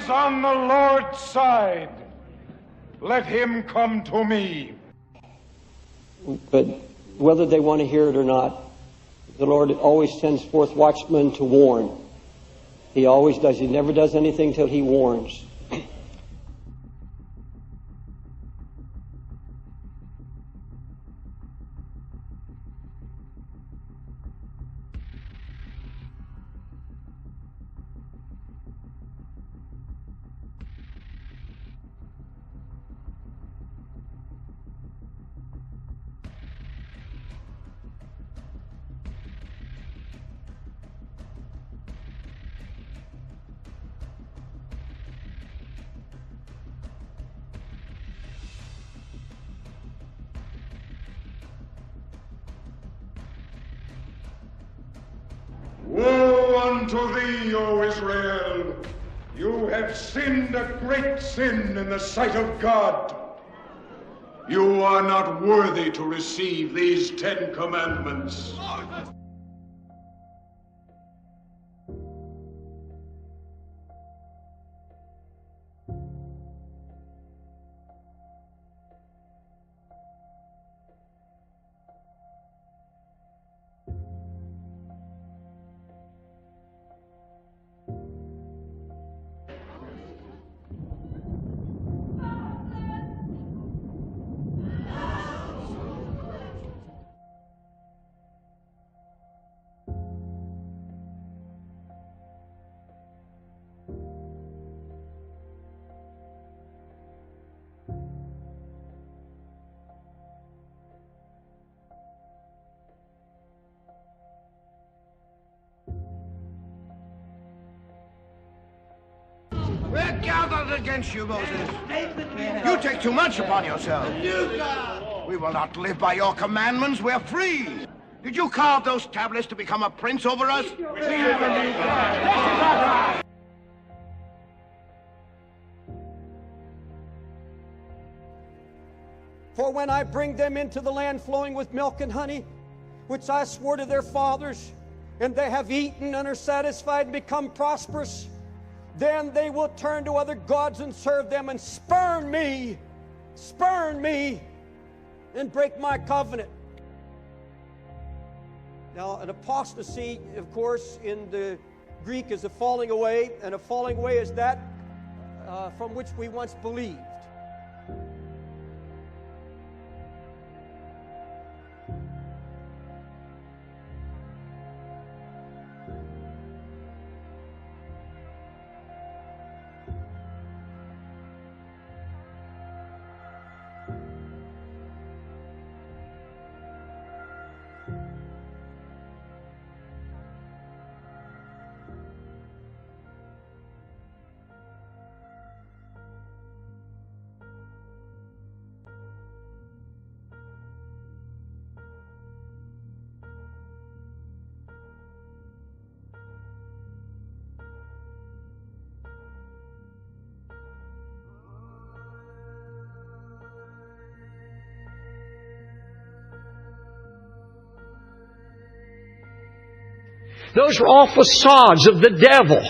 is on the Lord's side, let him come to me. But whether they want to hear it or not, the Lord always sends forth watchmen to warn. He always does. He never does anything till He warns. Woe unto thee, O Israel! You have sinned a great sin in the sight of God. You are not worthy to receive these 10 commandments. We're gathered against you, Moses. You take too much upon yourself. We will not live by your commandments. We're free. Did you carve those tablets to become a prince over us? For when I bring them into the land flowing with milk and honey, which I swore to their fathers, and they have eaten and are satisfied and become prosperous, then they will turn to other gods and serve them and spurn me, and break my covenant. Now, an apostasy, of course, in the Greek is a falling away, and a falling away is that from which we once believed. Those are all facades of the devil.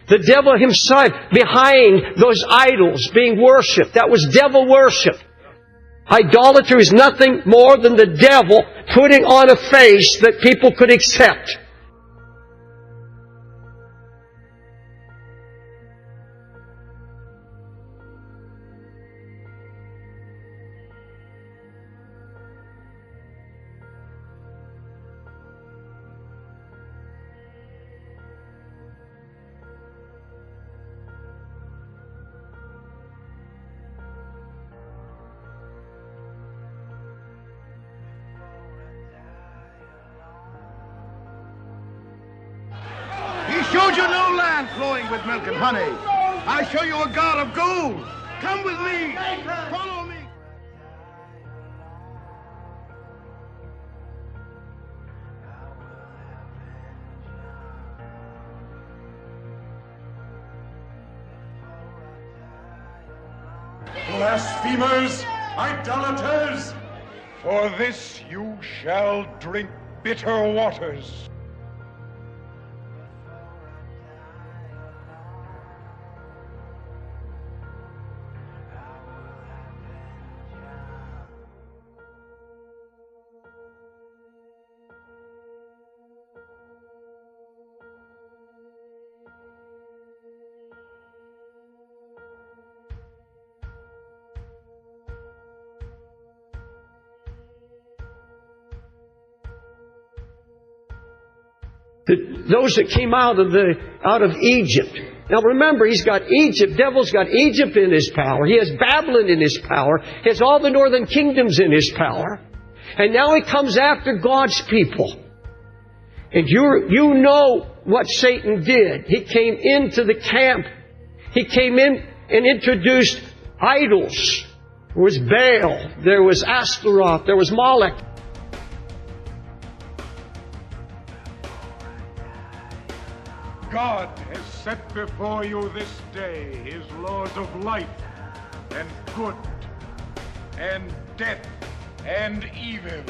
The devil himself behind those idols being worshipped. That was devil worship. Idolatry is nothing more than the devil putting on a face that people could accept. Showed you no land flowing with milk and honey. I show you a God of gold. Come with me. Follow me. Blasphemers, idolaters, for this you shall drink bitter waters. those that came out of Egypt. Now remember, he's got Egypt. Devil's got Egypt in his power. He has Babylon in his power. He has all the northern kingdoms in his power. And now he comes after God's people. And you know what Satan did. He came into the camp. He came in and introduced idols. There was Baal. There was Ashtaroth. There was Molech. God has set before you this day His laws of life and good and death and evil.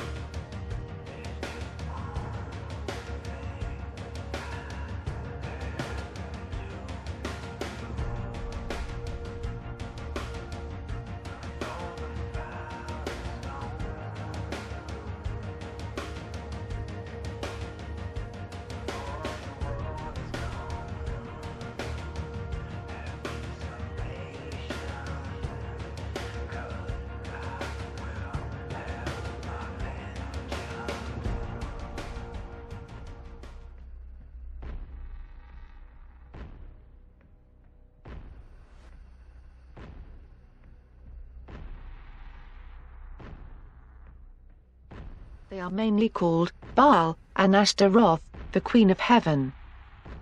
They are mainly called Baal and Ashtaroth, the Queen of Heaven.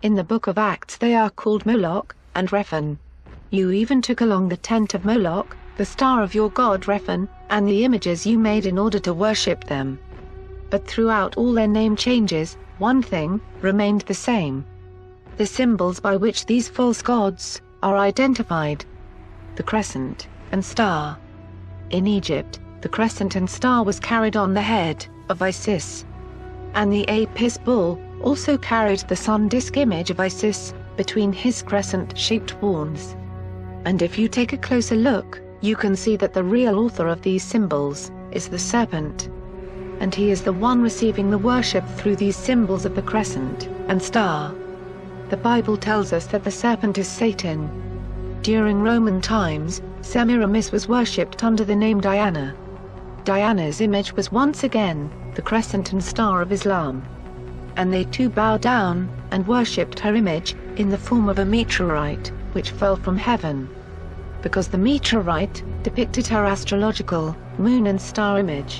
In the book of Acts they are called Moloch and Rephan. You even took along the tent of Moloch, the star of your god Rephan, and the images you made in order to worship them. But throughout all their name changes, one thing remained the same. The symbols by which these false gods are identified. The crescent and star. In Egypt, the crescent and star was carried on the head of Isis. And the Apis bull also carried the sun disk image of Isis between his crescent-shaped horns. And if you take a closer look, you can see that the real author of these symbols is the serpent. And he is the one receiving the worship through these symbols of the crescent and star. The Bible tells us that the serpent is Satan. During Roman times, Semiramis was worshipped under the name Diana. Diana's image was once again the crescent and star of Islam. And they too bowed down and worshipped her image in the form of a meteorite, which fell from heaven. Because the meteorite depicted her astrological moon and star image.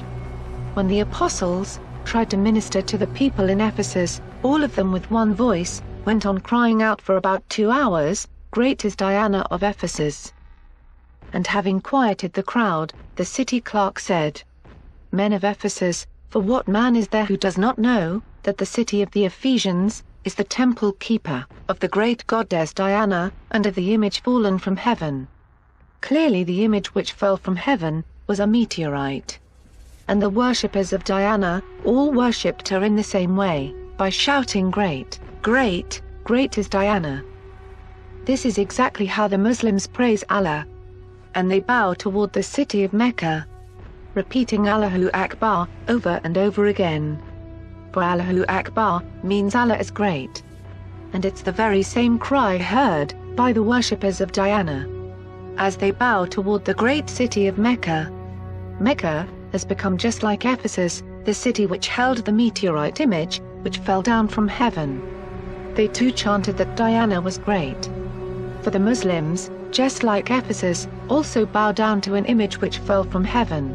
When the apostles tried to minister to the people in Ephesus, all of them with one voice went on crying out for about 2 hours, "Great is Diana of Ephesus." And having quieted the crowd, the city clerk said, "Men of Ephesus, for what man is there who does not know that the city of the Ephesians is the temple keeper of the great goddess Diana, and of the image fallen from heaven?" Clearly the image which fell from heaven was a meteorite. And the worshippers of Diana all worshipped her in the same way, by shouting, "Great, great, great is Diana." This is exactly how the Muslims praise Allah. And they bow toward the city of Mecca, repeating Allahu Akbar over and over again. For Allahu Akbar means Allah is great. And it's the very same cry heard by the worshippers of Diana as they bow toward the great city of Mecca. Mecca has become just like Ephesus, the city which held the meteorite image which fell down from heaven. They too chanted that Diana was great. For the Muslims, just like Ephesus, also bow down to an image which fell from heaven.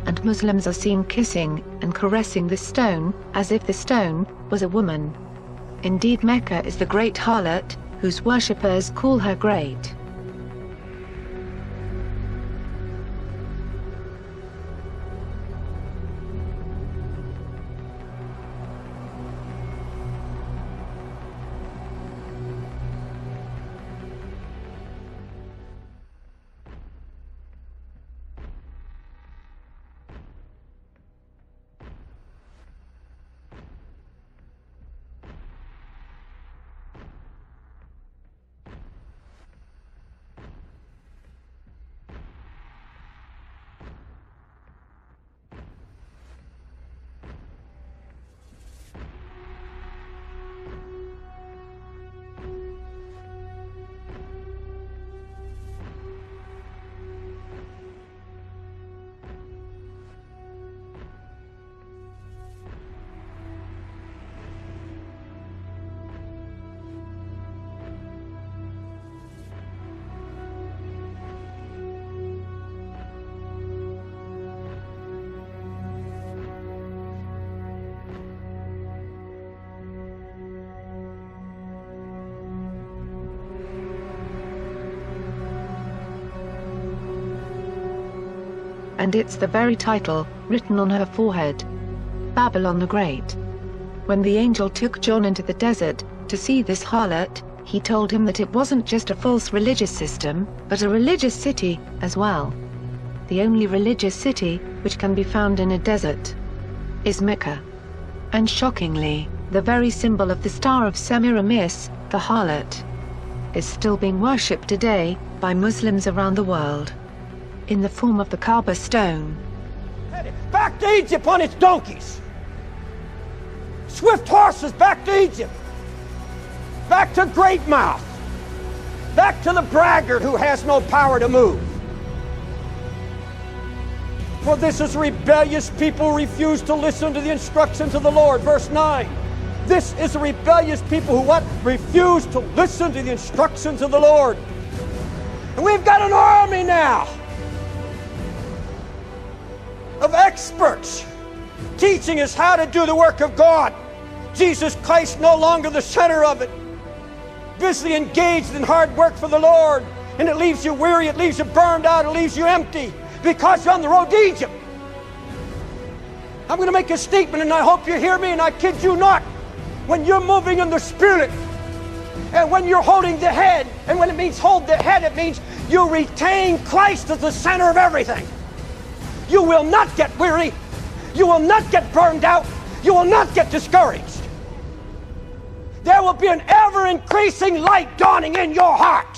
And Muslims are seen kissing and caressing the stone, as if the stone was a woman. Indeed, Mecca is the great harlot, whose worshippers call her great. and it's the very title, written on her forehead. Babylon the Great. When the angel took John into the desert to see this harlot, he told him that it wasn't just a false religious system, but a religious city as well. The only religious city which can be found in a desert is Mecca. And shockingly, the very symbol of the Star of Semiramis, the harlot, is still being worshipped today by Muslims around the world in the form of the Kaaba stone. Back to Egypt on its donkeys. Swift horses back to Egypt. Back to Great Mouth. Back to the braggart who has no power to move. For this is rebellious people who refuse to listen to the instructions of the Lord. Verse 9. This is a rebellious people who what? Refuse to listen to the instructions of the Lord. And we've got an army now of experts teaching us how to do the work of God. Jesus Christ no longer the center of it. Busily engaged in hard work for the Lord. And it leaves you weary, it leaves you burned out, it leaves you empty. Because you're on the road to Egypt. I'm going to make a statement, and I hope you hear me, and I kid you not. When you're moving in the Spirit, and when you're holding the head, and when it means hold the head, it means you retain Christ as the center of everything. You will not get weary. You will not get burned out. You will not get discouraged. There will be an ever-increasing light dawning in your heart.